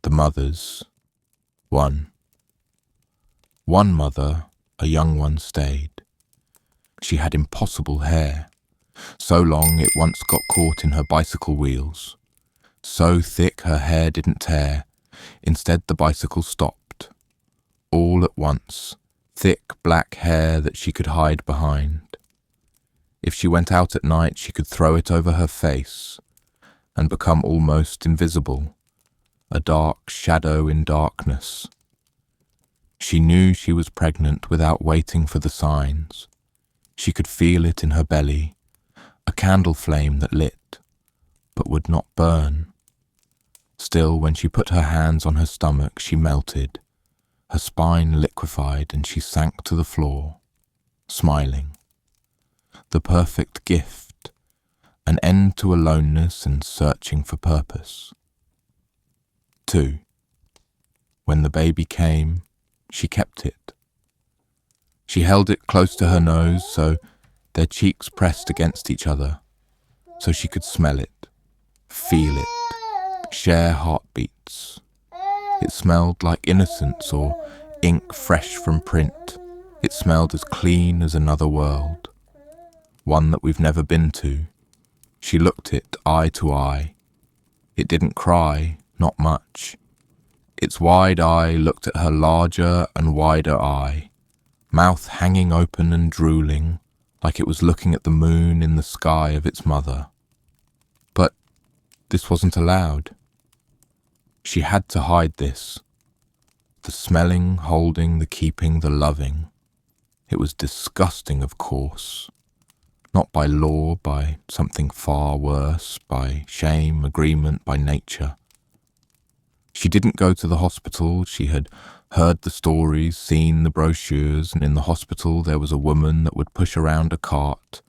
The mothers. 1. One mother, a young one, stayed. She had impossible hair, so long it once got caught in her bicycle wheels. So thick her hair didn't tear, instead the bicycle stopped. All at once, thick black hair that she could hide behind. If she went out at night, she could throw it over her face and become almost invisible, a dark shadow in darkness. She knew she was pregnant without waiting for the signs. She could feel it in her belly, a candle flame that lit, but would not burn. Still, when she put her hands on her stomach, she melted. Her spine liquefied and she sank to the floor, smiling. The perfect gift, an end to aloneness and searching for purpose. 2. When the baby came, she kept it. She held it close to her nose so their cheeks pressed against each other, so she could smell it, feel it, share heartbeats. It smelled like innocence or ink fresh from print. It smelled as clean as another world, one that we've never been to. She looked it eye to eye. It didn't cry, not much. Its wide eye looked at her larger and wider eye, mouth hanging open and drooling, like it was looking at the moon in the sky of its mother. But this wasn't allowed. She had to hide this. The smelling, holding, the keeping, the loving. It was disgusting, of course. Not by law, by something far worse, by shame, agreement, by nature. She didn't go to the hospital. She had heard the stories, seen the brochures, and in the hospital there was a woman that would push around a cart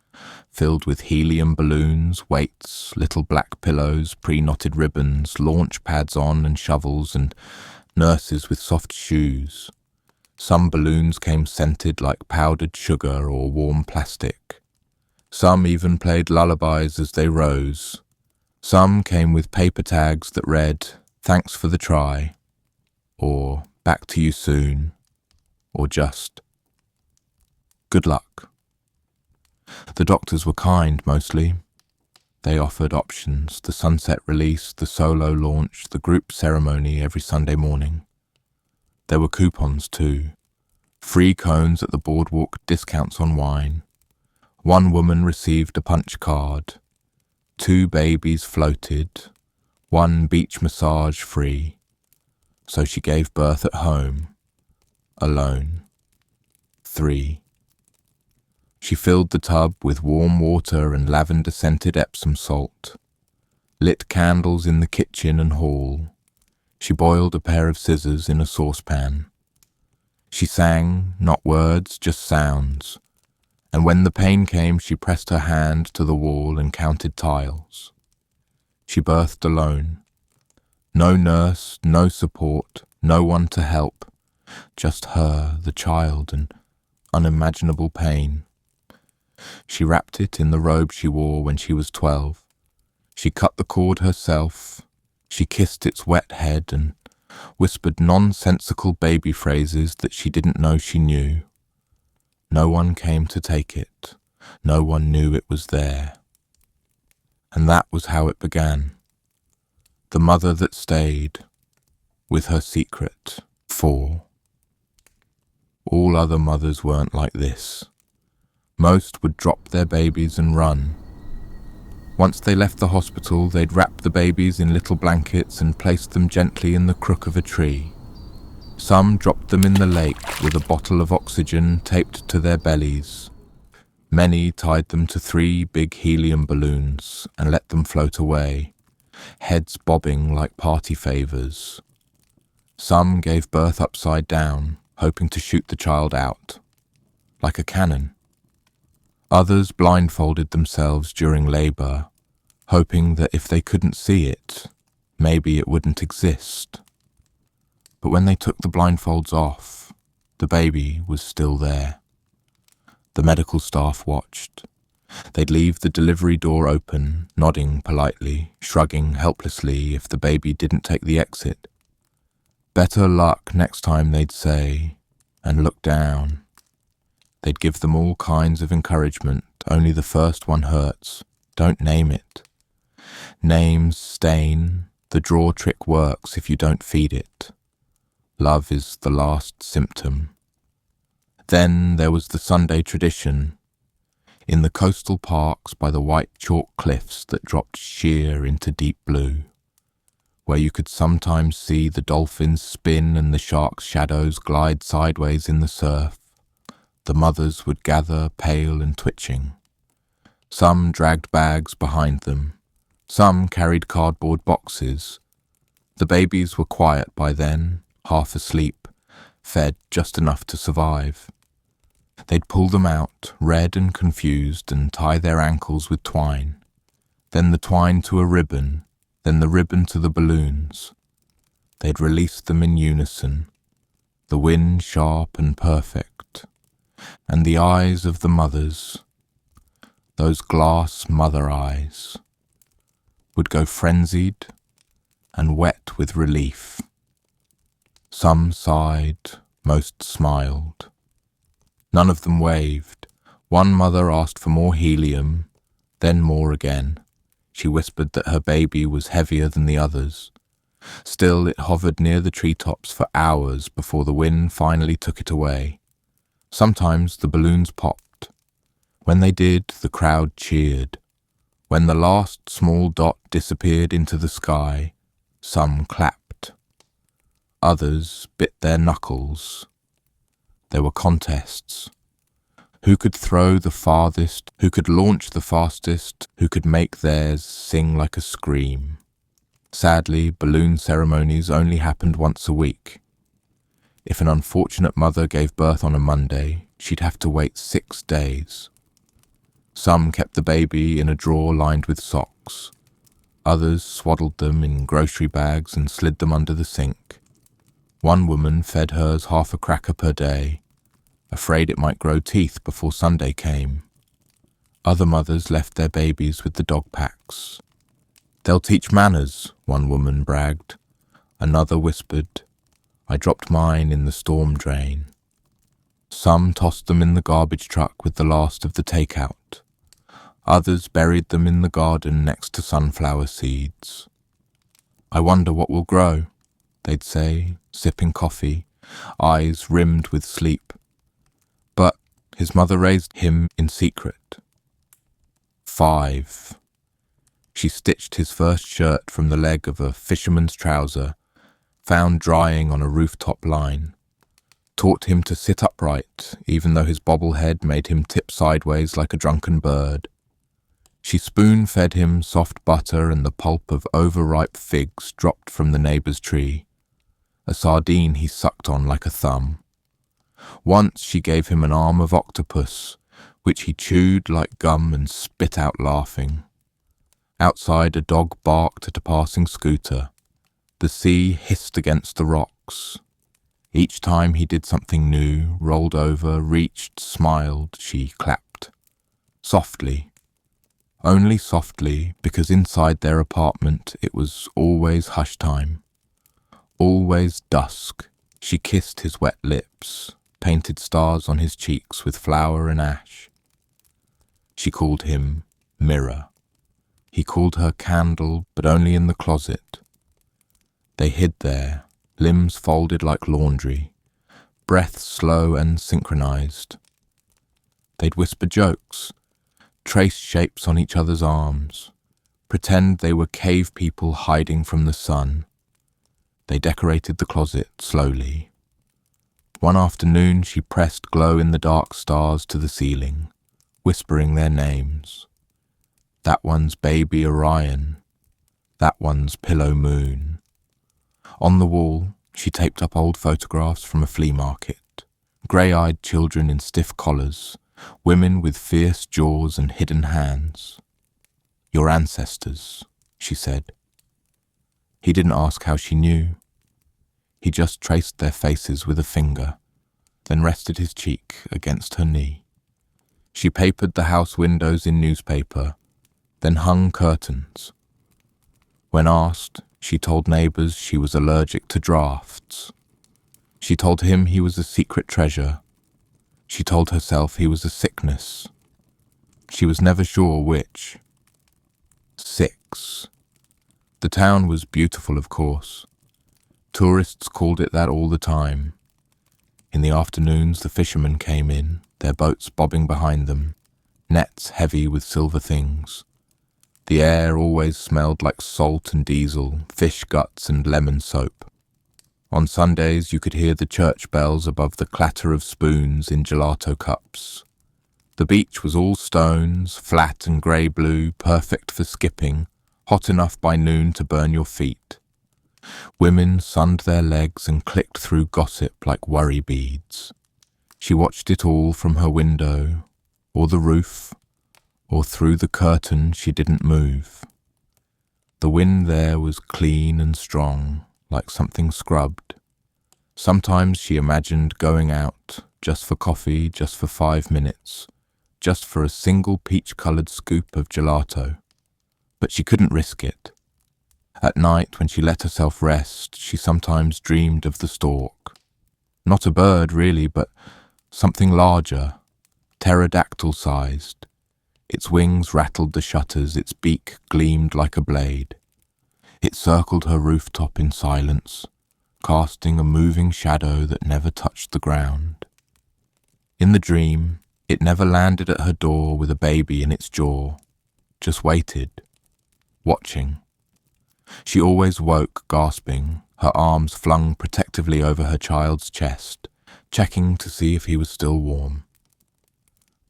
filled with helium balloons, weights, little black pillows, pre-knotted ribbons, launch pads on and shovels, and nurses with soft shoes. Some balloons came scented like powdered sugar or warm plastic. Some even played lullabies as they rose. Some came with paper tags that read, "Thanks for the try," or "Back to you soon," or just "Good luck." The doctors were kind, mostly. They offered options: the sunset release, the solo launch, the group ceremony every Sunday morning. There were coupons too. Free cones at the boardwalk, discounts on wine. One woman received a punch card. 2 babies floated. 1 beach massage free. So she gave birth at home, alone. 3. She filled the tub with warm water and lavender-scented Epsom salt, lit candles in the kitchen and hall. She boiled a pair of scissors in a saucepan. She sang, not words, just sounds, and when the pain came, she pressed her hand to the wall and counted tiles. She birthed alone. No nurse, no support, no one to help, just her, the child, and unimaginable pain. She wrapped it in the robe she wore when she was 12. She cut the cord herself. She kissed its wet head and whispered nonsensical baby phrases that she didn't know she knew. No one came to take it. No one knew it was there. And that was how it began. The mother that stayed, with her secret. 4. All other mothers weren't like this. Most would drop their babies and run. Once they left the hospital, they'd wrap the babies in little blankets and place them gently in the crook of a tree. Some dropped them in the lake with a bottle of oxygen taped to their bellies. Many tied them to 3 big helium balloons and let them float away, heads bobbing like party favors. Some gave birth upside down, hoping to shoot the child out, like a cannon. Others blindfolded themselves during labor, hoping that if they couldn't see it, maybe it wouldn't exist. But when they took the blindfolds off, the baby was still there. The medical staff watched. They'd leave the delivery door open, nodding politely, shrugging helplessly if the baby didn't take the exit. Better luck next time, they'd say, and look down. They'd give them all kinds of encouragement. Only the first one hurts. Don't name it. Names stain. The draw trick works if you don't feed it. Love is the last symptom. Then there was the Sunday tradition. In the coastal parks by the white chalk cliffs that dropped sheer into deep blue, where you could sometimes see the dolphins spin and the sharks' shadows glide sideways in the surf, the mothers would gather pale and twitching. Some dragged bags behind them. Some carried cardboard boxes. The babies were quiet by then, half asleep, fed just enough to survive. They'd pull them out, red and confused, and tie their ankles with twine. Then the twine to a ribbon, then the ribbon to the balloons. They'd release them in unison, the wind sharp and perfect. And the eyes of the mothers, those glass mother eyes, would go frenzied and wet with relief. Some sighed, most smiled. None of them waved. One mother asked for more helium, then more again. She whispered that her baby was heavier than the others. Still, it hovered near the treetops for hours before the wind finally took it away. Sometimes the balloons popped. When they did, the crowd cheered. When the last small dot disappeared into the sky, some clapped. Others bit their knuckles. There were contests. Who could throw the farthest, who could launch the fastest, who could make theirs sing like a scream. Sadly, balloon ceremonies only happened once a week. If an unfortunate mother gave birth on a Monday, she'd have to wait 6 days. Some kept the baby in a drawer lined with socks. Others swaddled them in grocery bags and slid them under the sink. One woman fed hers half a cracker per day, afraid it might grow teeth before Sunday came. Other mothers left their babies with the dog packs. "They'll teach manners," one woman bragged. Another whispered, "I dropped mine in the storm drain." Some tossed them in the garbage truck with the last of the takeout. Others buried them in the garden next to sunflower seeds. "I wonder what will grow," they'd say, sipping coffee, eyes rimmed with sleep. But his mother raised him in secret. 5. She stitched his first shirt from the leg of a fisherman's trouser, found drying on a rooftop line, taught him to sit upright, even though his bobble head made him tip sideways like a drunken bird. She spoon-fed him soft butter and the pulp of overripe figs dropped from the neighbour's tree, a sardine he sucked on like a thumb. Once she gave him an arm of octopus, which he chewed like gum and spit out laughing. Outside, a dog barked at a passing scooter. The sea hissed against the rocks. Each time he did something new, rolled over, reached, smiled, she clapped. Softly. Only softly, because inside their apartment it was always hush time. Always dusk. She kissed his wet lips, painted stars on his cheeks with flour and ash. She called him Mirror. He called her Candle, but only in the closet. They hid there, limbs folded like laundry, breath slow and synchronized. They'd whisper jokes, trace shapes on each other's arms, pretend they were cave people hiding from the sun. They decorated the closet slowly. One afternoon she pressed glow-in-the-dark stars to the ceiling, whispering their names. That one's baby Orion. That one's pillow moon. On the wall, she taped up old photographs from a flea market. Grey-eyed children in stiff collars, women with fierce jaws and hidden hands. "Your ancestors," she said. He didn't ask how she knew. He just traced their faces with a finger, then rested his cheek against her knee. She papered the house windows in newspaper, then hung curtains. When asked, She told neighbours she was allergic to drafts. She told him he was a secret treasure. She told herself he was a sickness. She was never sure which. 6. The town was beautiful, of course. Tourists called it that all the time. In the afternoons the fishermen came in, their boats bobbing behind them, nets heavy with silver things. The air always smelled like salt and diesel, fish guts and lemon soap. On Sundays you could hear the church bells above the clatter of spoons in gelato cups. The beach was all stones, flat and grey-blue, perfect for skipping, hot enough by noon to burn your feet. Women sunned their legs and clicked through gossip like worry beads. She watched it all from her window, or the roof, or through the curtain she didn't move. The wind there was clean and strong, like something scrubbed. Sometimes she imagined going out, just for coffee, just for 5 minutes, just for a single peach-coloured scoop of gelato. But she couldn't risk it. At night, when she let herself rest, she sometimes dreamed of the stork. Not a bird, really, but something larger, pterodactyl-sized. Its wings rattled the shutters, its beak gleamed like a blade. It circled her rooftop in silence, casting a moving shadow that never touched the ground. In the dream, it never landed at her door with a baby in its jaw, just waited, watching. She always woke gasping, her arms flung protectively over her child's chest, checking to see if he was still warm.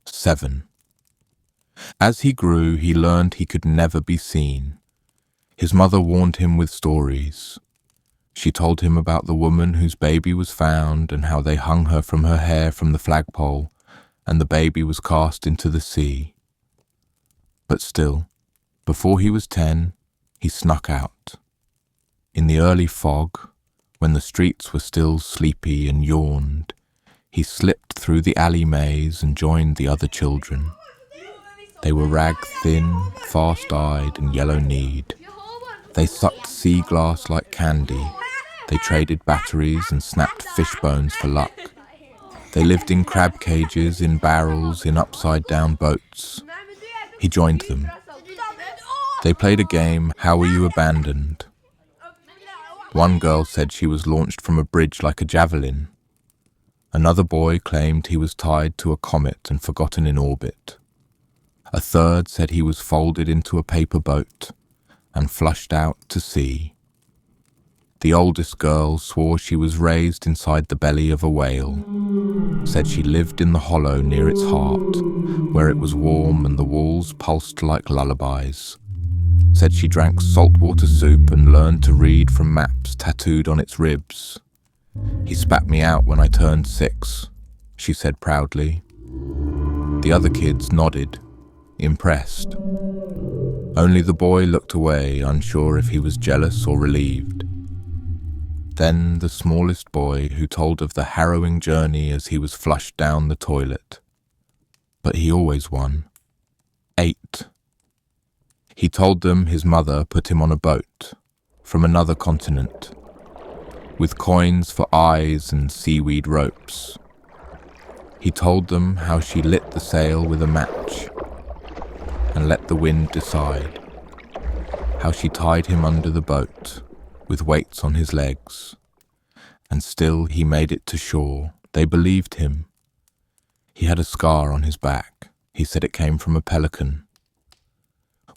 7. As he grew, he learned he could never be seen. His mother warned him with stories. She told him about the woman whose baby was found and how they hung her from her hair from the flagpole, and the baby was cast into the sea. But still, before he was 10, he snuck out. In the early fog, when the streets were still sleepy and yawned, he slipped through the alley maze and joined the other children. They were rag-thin, fast-eyed and yellow-kneed. They sucked sea glass like candy. They traded batteries and snapped fish bones for luck. They lived in crab cages, in barrels, in upside-down boats. He joined them. They played a game, How Were You Abandoned? One girl said she was launched from a bridge like a javelin. Another boy claimed he was tied to a comet and forgotten in orbit. A third said he was folded into a paper boat and flushed out to sea. The oldest girl swore she was raised inside the belly of a whale, said she lived in the hollow near its heart, where it was warm and the walls pulsed like lullabies, said she drank saltwater soup and learned to read from maps tattooed on its ribs. He spat me out when I turned 6, she said proudly. The other kids nodded, impressed. Only the boy looked away, unsure if he was jealous or relieved. Then the smallest boy, who told of the harrowing journey as he was flushed down the toilet. But he always won. 8. He told them his mother put him on a boat from another continent, with coins for eyes and seaweed ropes. He told them how she lit the sail with a match and let the wind decide, how she tied him under the boat with weights on his legs, and still he made it to shore. They believed him. He had a scar on his back. He said it came from a pelican.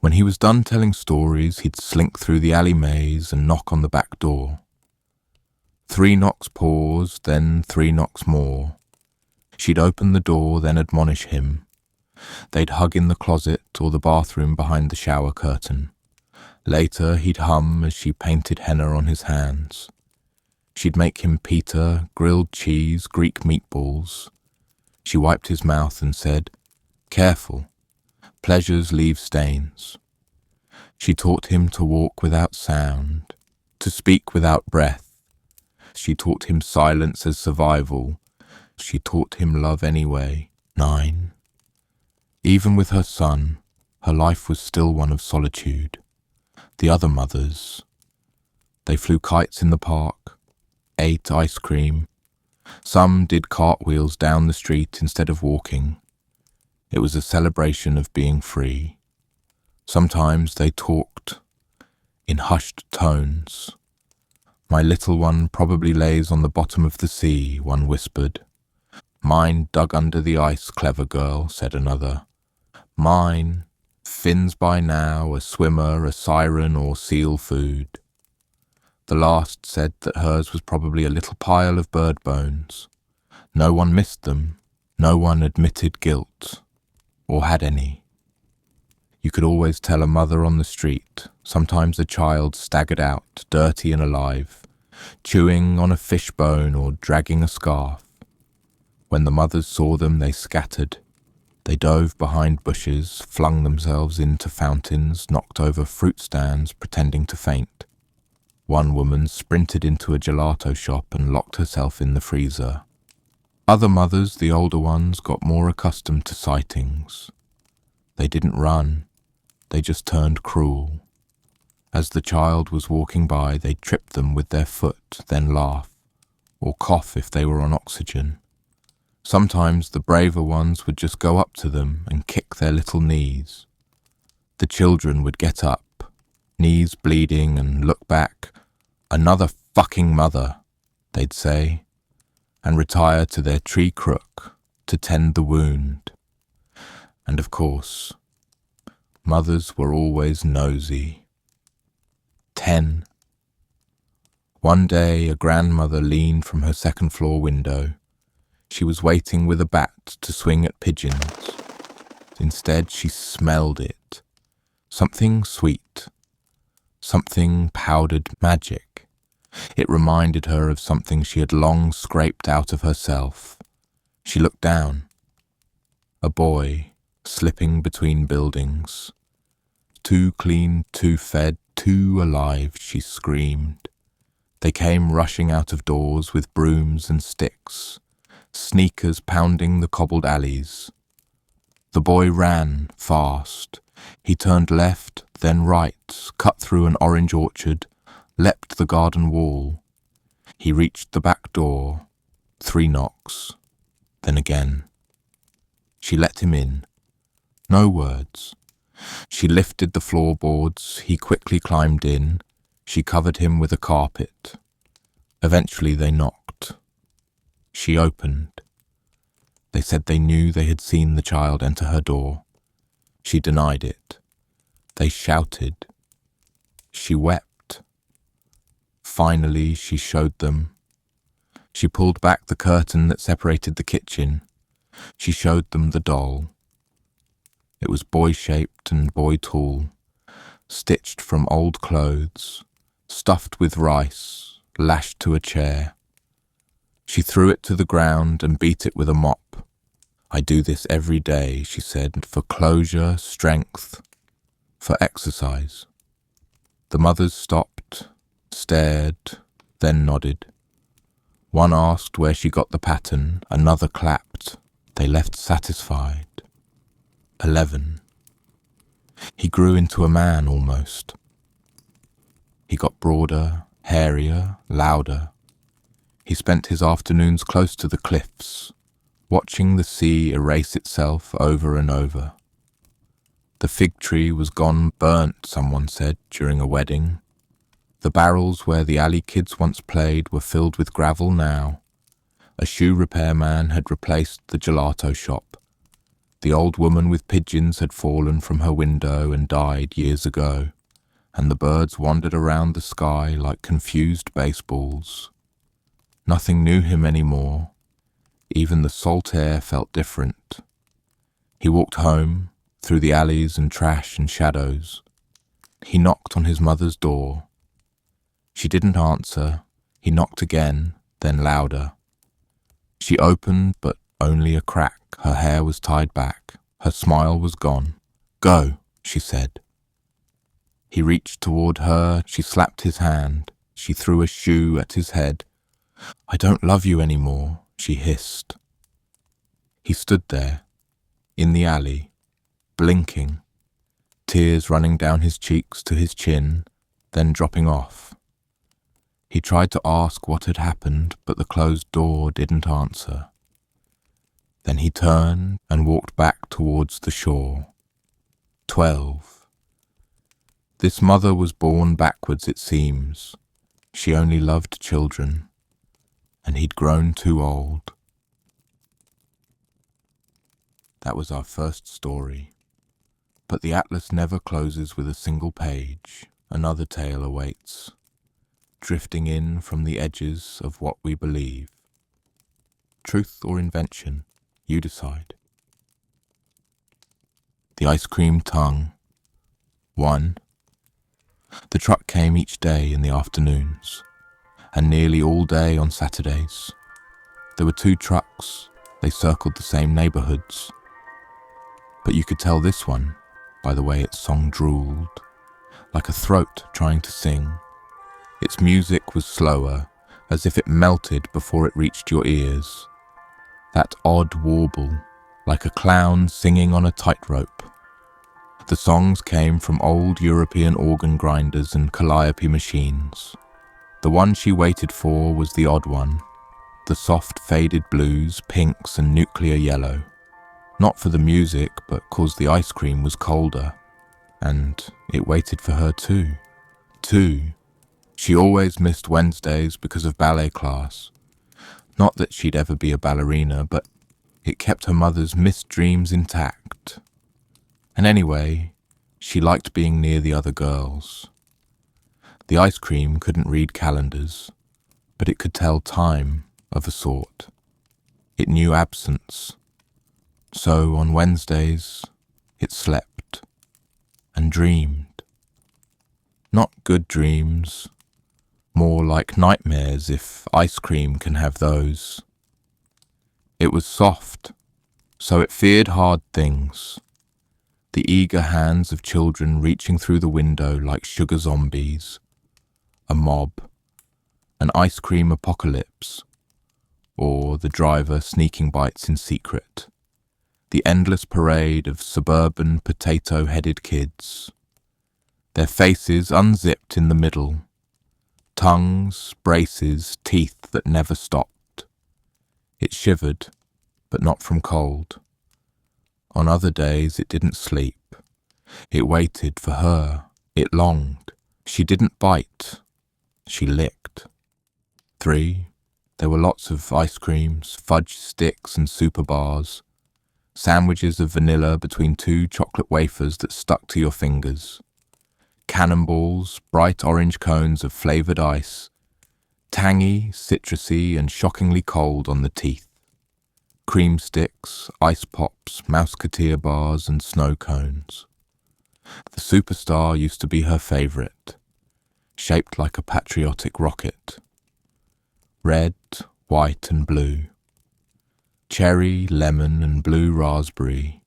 When he was done telling stories, he'd slink through the alley maze and knock on the back door. 3 knocks pause, then 3 knocks more. She'd open the door, then admonish him. They'd hug in the closet or the bathroom behind the shower curtain. Later he'd hum as she painted henna on his hands. She'd make him pita, grilled cheese, Greek meatballs. She wiped his mouth and said, "Careful, pleasures leave stains." She taught him to walk without sound, to speak without breath. She taught him silence as survival. She taught him love anyway. 9. Even with her son, her life was still one of solitude. The other mothers, They flew kites in the park, ate ice cream. Some did cartwheels down the street instead of walking. It was a celebration of being free. Sometimes they talked in hushed tones. "My little one probably lays on the bottom of the sea," one whispered. "Mine dug under the ice, clever girl," said another. "Mine, fins by now, a swimmer, a siren, or seal food." The last said that hers was probably a little pile of bird bones. No one missed them. No one admitted guilt, or had any. You could always tell a mother on the street. Sometimes a child staggered out, dirty and alive, chewing on a fish bone or dragging a scarf. When the mothers saw them, they scattered. They dove behind bushes, flung themselves into fountains, knocked over fruit stands, pretending to faint. One woman sprinted into a gelato shop and locked herself in the freezer. Other mothers, the older ones, got more accustomed to sightings. They didn't run. They just turned cruel. As the child was walking by, they'd trip them with their foot, then laugh, or cough if they were on oxygen. Sometimes the braver ones would just go up to them and kick their little knees. The children would get up, knees bleeding, and look back. "Another fucking mother," they'd say, and retire to their tree crook to tend the wound. And of course, mothers were always nosy. 10. One day a grandmother leaned from her second-floor window. She was waiting with a bat to swing at pigeons. Instead, she smelled it. Something sweet. Something powdered magic. It reminded her of something she had long scraped out of herself. She looked down. A boy, slipping between buildings. "Too clean, too fed, too alive," she screamed. They came rushing out of doors with brooms and sticks, sneakers pounding the cobbled alleys. The boy ran fast. He turned left, then right, cut through an orange orchard, leapt the garden wall. He reached the back door. 3 knocks. Then again. She let him in. No words. She lifted the floorboards. He quickly climbed in. She covered him with a carpet. Eventually they knocked. She opened. They said they knew they had seen the child enter her door. She denied it. They shouted. She wept. Finally, she showed them. She pulled back the curtain that separated the kitchen. She showed them the doll. It was boy-shaped and boy-tall, stitched from old clothes, stuffed with rice, lashed to a chair. She threw it to the ground and beat it with a mop. "I do this every day," she said, "for closure, strength, for exercise." The mothers stopped, stared, then nodded. One asked where she got the pattern, another clapped. They left satisfied. 11. He grew into a man almost. He got broader, hairier, louder. He spent his afternoons close to the cliffs, watching the sea erase itself over and over. The fig tree was gone burnt, someone said, during a wedding. The barrels where the alley kids once played were filled with gravel now. A shoe repair man had replaced the gelato shop. The old woman with pigeons had fallen from her window and died years ago, and the birds wandered around the sky like confused baseballs. Nothing knew him anymore. Even the salt air felt different. He walked home, through the alleys and trash and shadows. He knocked on his mother's door. She didn't answer. He knocked again, then louder. She opened, but only a crack. Her hair was tied back. Her smile was gone. "Go," she said. He reached toward her. She slapped his hand. She threw a shoe at his head. "I don't love you anymore," she hissed. He stood there, in the alley, blinking, tears running down his cheeks to his chin, then dropping off. He tried to ask what had happened, but the closed door didn't answer. Then he turned and walked back towards the shore. 12. This mother was born backwards, it seems. She only loved children, and he'd grown too old. That was our first story. But the atlas never closes with a single page. Another tale awaits, drifting in from the edges of what we believe. Truth or invention, you decide. The ice cream tongue. 1. The truck came each day in the afternoons, and nearly all day on Saturdays. There were 2 trucks. They circled the same neighborhoods. But you could tell this one by the way its song drooled, like a throat trying to sing. Its music was slower, as if it melted before it reached your ears. That odd warble, like a clown singing on a tightrope. The songs came from old European organ grinders and calliope machines. The one she waited for was the odd one, the soft faded blues, pinks and nuclear yellow. Not for the music, but 'cause the ice cream was colder. And it waited for her too. 2. She always missed Wednesdays because of ballet class. Not that she'd ever be a ballerina, but it kept her mother's missed dreams intact. And anyway, she liked being near the other girls. The ice cream couldn't read calendars, but it could tell time of a sort. It knew absence. So on Wednesdays, it slept and dreamed. Not good dreams, more like nightmares if ice cream can have those. It was soft, so it feared hard things. The eager hands of children reaching through the window like sugar zombies. A mob, an ice cream apocalypse, or the driver sneaking bites in secret. The endless parade of suburban potato-headed kids. Their faces unzipped in the middle. Tongues, braces, teeth that never stopped. It shivered, but not from cold. On other days it didn't sleep. It waited for her. It longed. She didn't bite. She licked. 3. There were lots of ice creams, fudge sticks and super bars. Sandwiches of vanilla between 2 chocolate wafers that stuck to your fingers. Cannonballs, bright orange cones of flavoured ice. Tangy, citrusy and shockingly cold on the teeth. Cream sticks, ice pops, Mouseketeer bars and snow cones. The Superstar used to be her favourite, shaped like a patriotic rocket. Red, white and blue. Cherry, lemon and blue raspberry.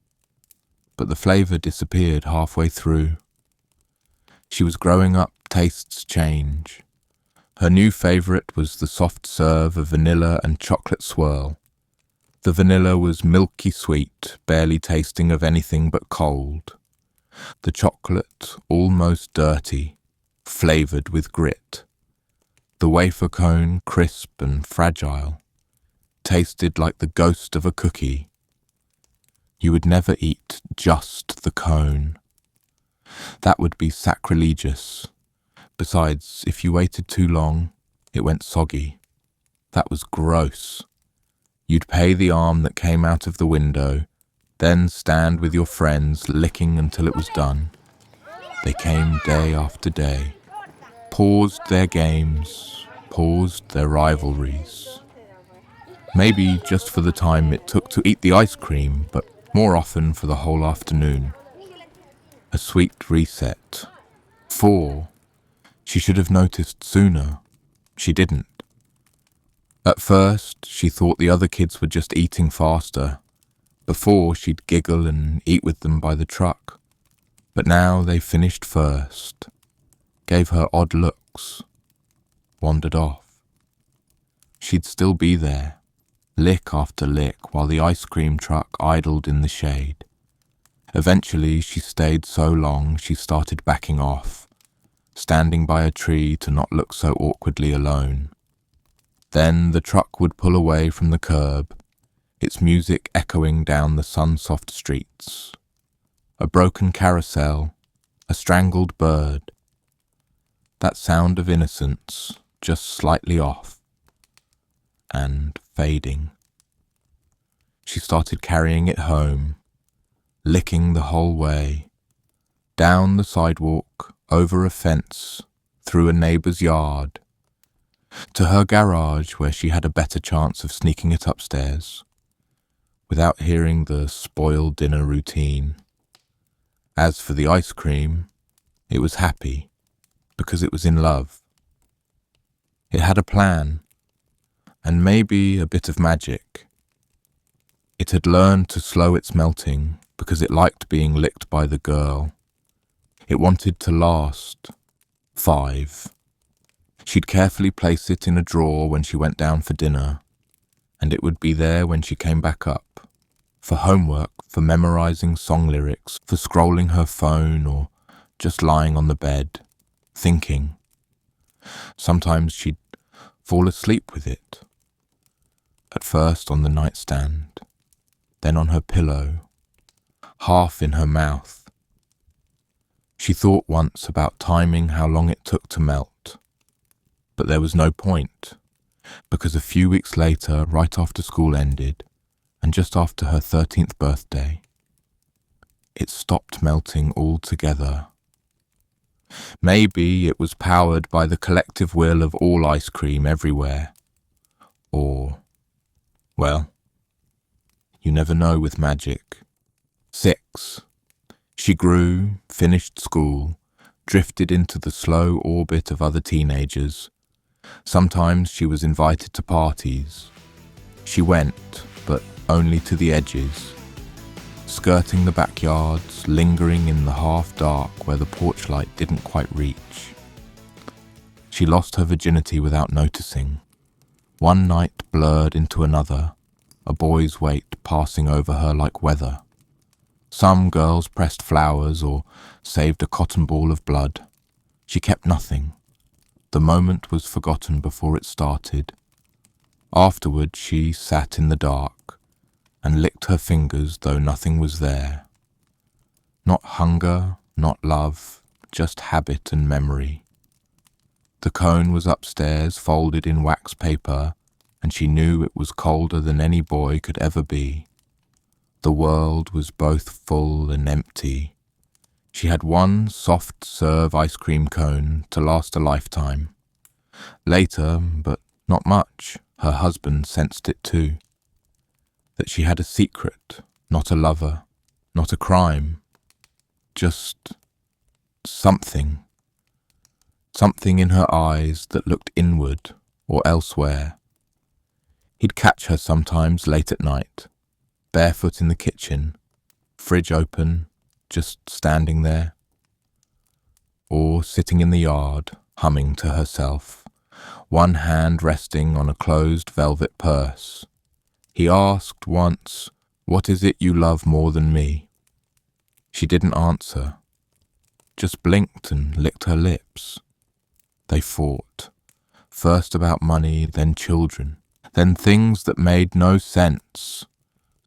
But the flavour disappeared halfway through. She was growing up, tastes change. Her new favourite was the soft serve of vanilla and chocolate swirl. The vanilla was milky sweet, barely tasting of anything but cold. The chocolate, almost dirty, flavoured with grit. The wafer cone, crisp and fragile, tasted like the ghost of a cookie. You would never eat just the cone. That would be sacrilegious. Besides, if you waited too long, it went soggy. That was gross. You'd pay the arm that came out of the window, then stand with your friends licking until it was done. They came day after day, paused their games, paused their rivalries. Maybe just for the time it took to eat the ice cream, but more often for the whole afternoon. A sweet reset. 4. She should have noticed sooner. She didn't. At first, she thought the other kids were just eating faster. Before, she'd giggle and eat with them by the truck. But now they finished first, gave her odd looks, wandered off. She'd still be there, lick after lick, while the ice cream truck idled in the shade. Eventually, she stayed so long she started backing off, standing by a tree to not look so awkwardly alone. Then the truck would pull away from the curb, its music echoing down the sun-soft streets. A broken carousel, a strangled bird. That sound of innocence, just slightly off, and fading. She started carrying it home, licking the whole way, down the sidewalk, over a fence, through a neighbour's yard, to her garage where she had a better chance of sneaking it upstairs, without hearing the spoiled dinner routine. As for the ice cream, it was happy, because it was in love. It had a plan, and maybe a bit of magic. It had learned to slow its melting because it liked being licked by the girl. It wanted to last 5. She'd carefully place it in a drawer when she went down for dinner, and it would be there when she came back up, for homework, for memorizing song lyrics, for scrolling her phone, or just lying on the bed, thinking. Sometimes she'd fall asleep with it, at first on the nightstand, then on her pillow, half in her mouth. She thought once about timing how long it took to melt, but there was no point, because a few weeks later, right after school ended, and just after her 13th birthday, it stopped melting altogether. Maybe it was powered by the collective will of all ice cream everywhere. Or, well, you never know with magic. 6. She grew, finished school, drifted into the slow orbit of other teenagers. Sometimes she was invited to parties. She went, but only to the edges, skirting the backyards, lingering in the half-dark where the porch light didn't quite reach. She lost her virginity without noticing. One night blurred into another, a boy's weight passing over her like weather. Some girls pressed flowers or saved a cotton ball of blood. She kept nothing. The moment was forgotten before it started. Afterward she sat in the dark and licked her fingers though nothing was there. Not hunger, not love, just habit and memory. The cone was upstairs, folded in wax paper, and she knew it was colder than any boy could ever be. The world was both full and empty. She had one soft-serve ice cream cone to last a lifetime. Later, but not much, her husband sensed it too. That she had a secret, not a lover, not a crime. Just something. Something in her eyes that looked inward or elsewhere. He'd catch her sometimes late at night, barefoot in the kitchen, fridge open, just standing there. Or sitting in the yard, humming to herself, one hand resting on a closed velvet purse. He asked once, "What is it you love more than me?" She didn't answer, just blinked and licked her lips. They fought, first about money, then children, then things that made no sense.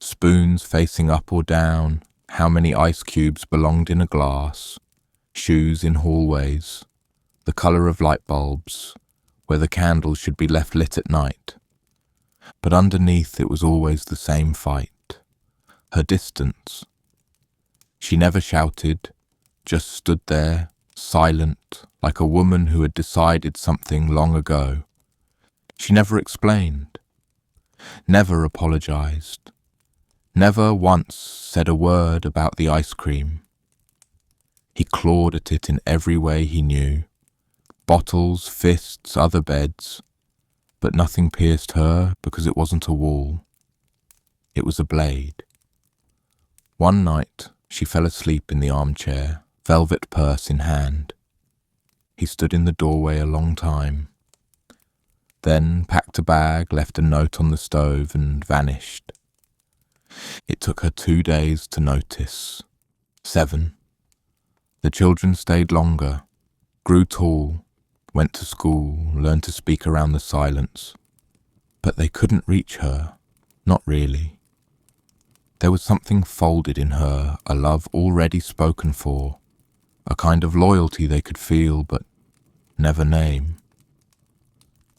Spoons facing up or down, how many ice cubes belonged in a glass, shoes in hallways, the colour of light bulbs, where the candles should be left lit at night. But underneath it was always the same fight, her distance. She never shouted, just stood there, silent, like a woman who had decided something long ago. She never explained, never apologized, never once said a word about the ice cream. He clawed at it in every way he knew, bottles, fists, other beds, but nothing pierced her because it wasn't a wall. It was a blade. One night she fell asleep in the armchair, velvet purse in hand. He stood in the doorway a long time, then packed a bag, left a note on the stove and vanished. It took her 2 days to notice. 7. The children stayed longer, grew tall, went to school, learned to speak around the silence. But they couldn't reach her, not really. There was something folded in her, a love already spoken for, a kind of loyalty they could feel but never name.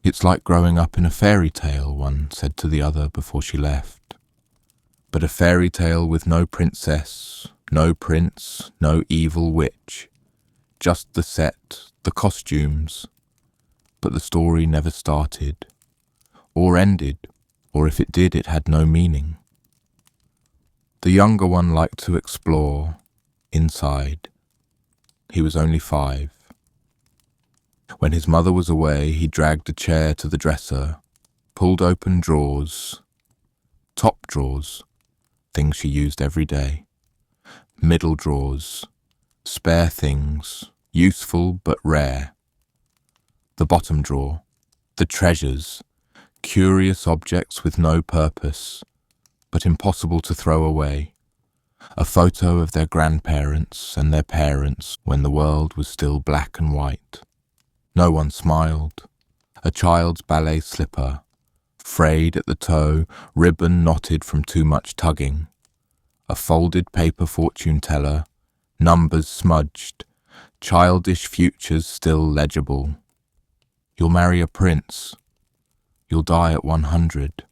It's like growing up in a fairy tale, one said to the other before she left. But a fairy tale with no princess, no prince, no evil witch. Just the set, the costumes. But the story never started, or ended, or if it did, it had no meaning. The younger one liked to explore, inside. He was only 5. When his mother was away, he dragged a chair to the dresser, pulled open drawers, top drawers, things she used every day, middle drawers, spare things, useful but rare, the bottom drawer, the treasures, curious objects with no purpose, but impossible to throw away, a photo of their grandparents and their parents when the world was still black and white. No one smiled. A child's ballet slipper, frayed at the toe, ribbon knotted from too much tugging. A folded paper fortune teller, numbers smudged, childish futures still legible. You'll marry a prince. You'll die at 100.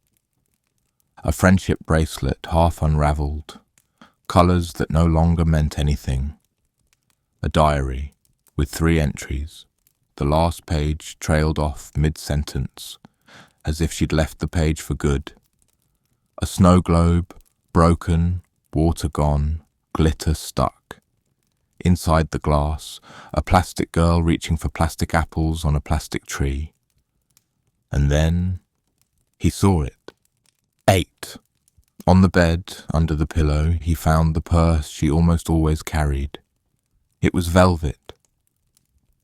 A friendship bracelet half unravelled, colours that no longer meant anything. A diary with 3 entries. The last page trailed off mid-sentence, as if she'd left the page for good. A snow globe, broken, water gone, glitter stuck. Inside the glass, a plastic girl reaching for plastic apples on a plastic tree. And then he saw it. 8. On the bed, under the pillow, he found the purse she almost always carried. It was velvet.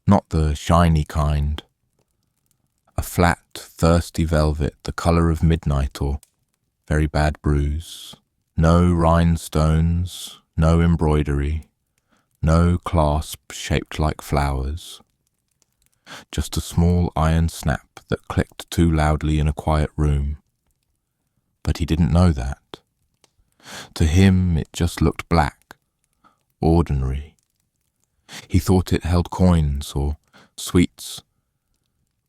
Not the shiny kind. A flat, thirsty velvet, the colour of midnight or very bad bruise. No rhinestones, no embroidery, no clasp shaped like flowers. Just a small iron snap that clicked too loudly in a quiet room. But he didn't know that. To him it just looked black, ordinary. He thought it held coins or sweets.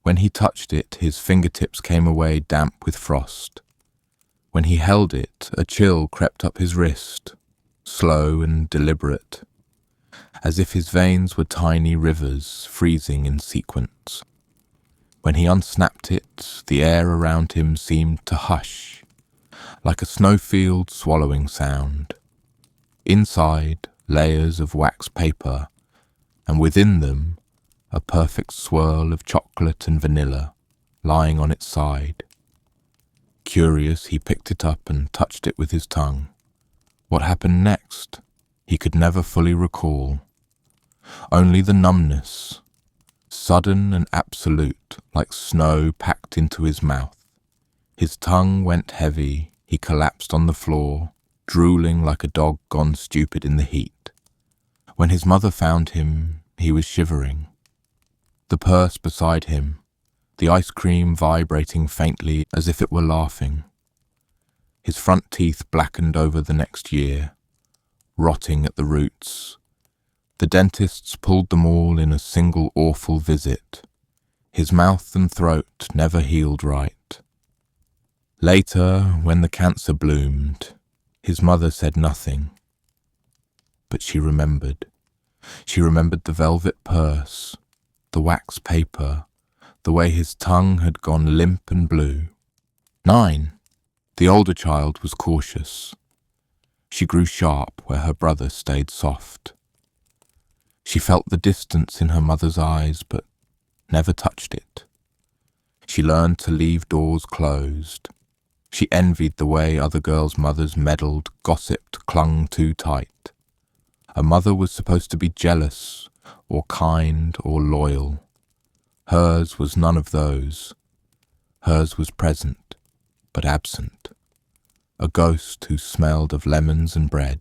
When he touched it, his fingertips came away damp with frost. When he held it, a chill crept up his wrist, slow and deliberate, as if his veins were tiny rivers freezing in sequence. When he unsnapped it, the air around him seemed to hush, like a snowfield swallowing sound. Inside, layers of wax paper, and within them, a perfect swirl of chocolate and vanilla lying on its side. Curious, he picked it up and touched it with his tongue. What happened next, he could never fully recall. Only the numbness, sudden and absolute, like snow packed into his mouth. His tongue went heavy, he collapsed on the floor, drooling like a dog gone stupid in the heat. When his mother found him, he was shivering. The purse beside him, the ice cream vibrating faintly as if it were laughing. His front teeth blackened over the next year, rotting at the roots. The dentists pulled them all in a single awful visit. His mouth and throat never healed right. Later, when the cancer bloomed, his mother said nothing. But she remembered. She remembered the velvet purse, the wax paper, the way his tongue had gone limp and blue. 9. The older child was cautious. She grew sharp where her brother stayed soft. She felt the distance in her mother's eyes, but never touched it. She learned to leave doors closed. She envied the way other girls' mothers meddled, gossiped, clung too tight. A mother was supposed to be jealous, or kind, or loyal. Hers was none of those. Hers was present, but absent. A ghost who smelled of lemons and bread.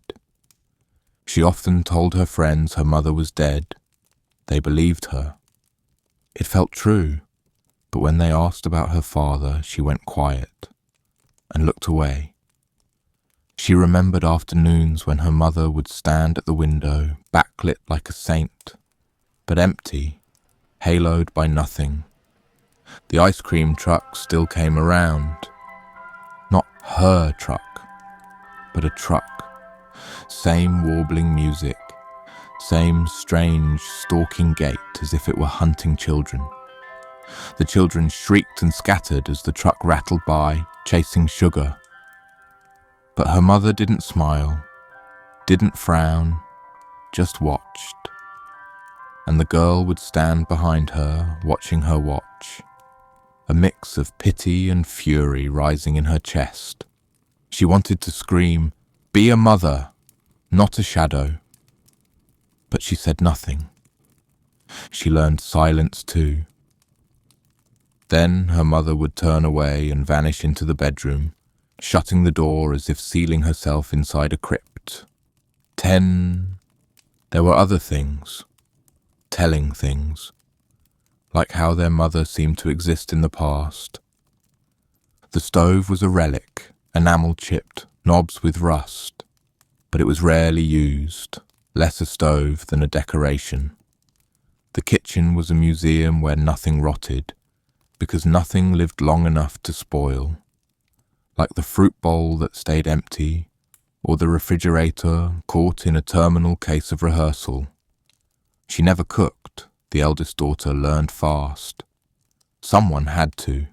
She often told her friends her mother was dead. They believed her. It felt true, but when they asked about her father, she went quiet and looked away. She remembered afternoons when her mother would stand at the window, backlit like a saint, but empty, haloed by nothing. The ice cream truck still came around. Not her truck, but a truck. Same warbling music, same strange stalking gait as if it were hunting children. The children shrieked and scattered as the truck rattled by, chasing sugar. But her mother didn't smile, didn't frown, just watched. And the girl would stand behind her, watching her watch. A mix of pity and fury rising in her chest. She wanted to scream, "Be a mother, not a shadow." But she said nothing. She learned silence too. Then her mother would turn away and vanish into the bedroom, shutting the door as if sealing herself inside a crypt. There were other things, telling things, like how their mother seemed to exist in the past. The stove was a relic, enamel-chipped, knobs with rust, but it was rarely used, less a stove than a decoration. The kitchen was a museum where nothing rotted, because nothing lived long enough to spoil, like the fruit bowl that stayed empty, or the refrigerator caught in a terminal case of rehearsal. She never cooked, the eldest daughter learned fast. Someone had to.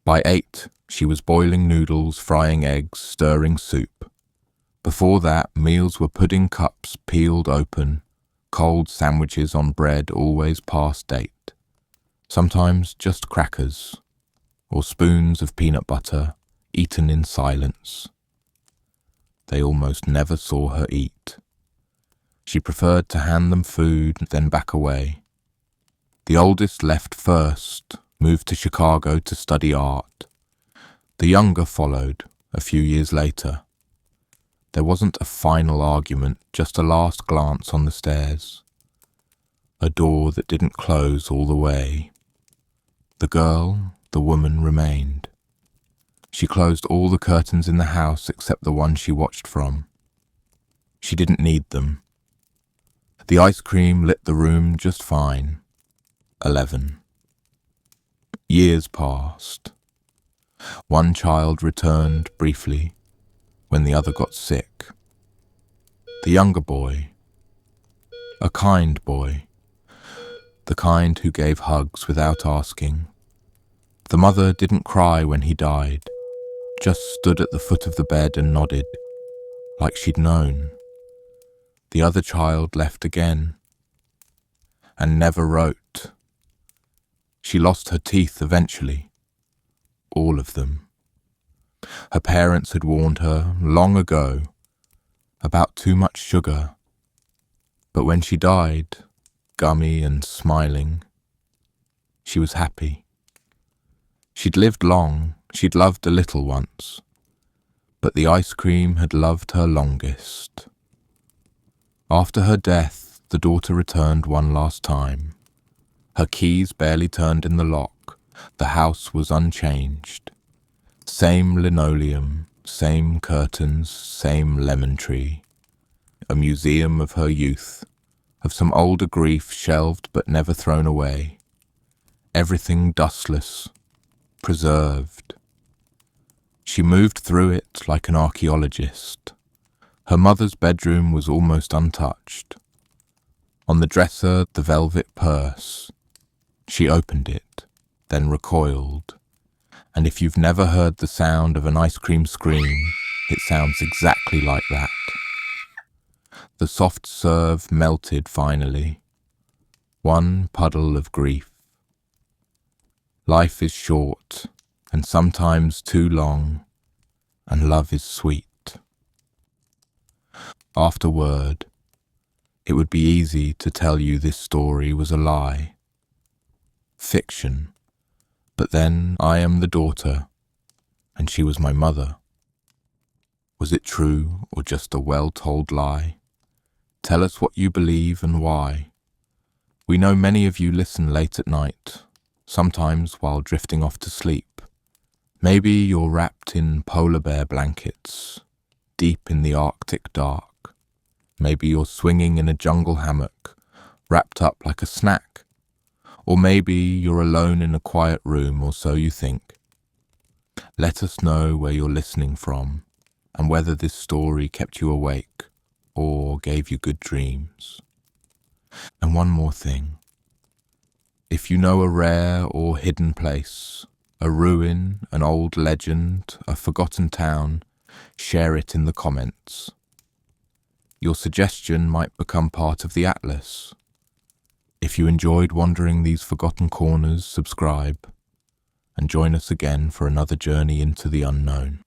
By 8, she was boiling noodles, frying eggs, stirring soup. Before that, meals were pudding cups peeled open, cold sandwiches on bread always past date. Sometimes just crackers, or spoons of peanut butter, eaten in silence. They almost never saw her eat. She preferred to hand them food, then back away. The oldest left first, moved to Chicago to study art. The younger followed, a few years later. There wasn't a final argument, just a last glance on the stairs. A door that didn't close all the way. The girl, the woman, remained. She closed all the curtains in the house except the one she watched from. She didn't need them. The ice cream lit the room just fine. 11. Years passed. One child returned briefly when the other got sick. The younger boy, a kind boy, the kind who gave hugs without asking. The mother didn't cry when he died, just stood at the foot of the bed and nodded, like she'd known. The other child left again, and never wrote. She lost her teeth eventually, all of them. Her parents had warned her long ago about too much sugar, but when she died, gummy and smiling, she was happy. She'd lived long, she'd loved a little once, but the ice cream had loved her longest. After her death, the daughter returned one last time. Her keys barely turned in the lock. The house was unchanged. Same linoleum, same curtains, same lemon tree. A museum of her youth, of some older grief shelved but never thrown away. Everything dustless, preserved. She moved through it like an archaeologist. Her mother's bedroom was almost untouched. On the dresser, the velvet purse. She opened it, then recoiled. And if you've never heard the sound of an ice cream scream, it sounds exactly like that. The soft serve melted finally. One puddle of grief. Life is short, and sometimes too long, and love is sweet. Afterward, it would be easy to tell you this story was a lie. Fiction. But then I am the daughter, and she was my mother. Was it true or just a well-told lie? Tell us what you believe and why. We know many of you listen late at night, sometimes while drifting off to sleep. Maybe you're wrapped in polar bear blankets, deep in the Arctic dark. Maybe you're swinging in a jungle hammock, wrapped up like a snack. Or maybe you're alone in a quiet room, or so you think. Let us know where you're listening from, and whether this story kept you awake or gave you good dreams. And one more thing. If you know a rare or hidden place, a ruin, an old legend, a forgotten town, share it in the comments. Your suggestion might become part of the Atlas. If you enjoyed wandering these forgotten corners, subscribe and join us again for another journey into the unknown.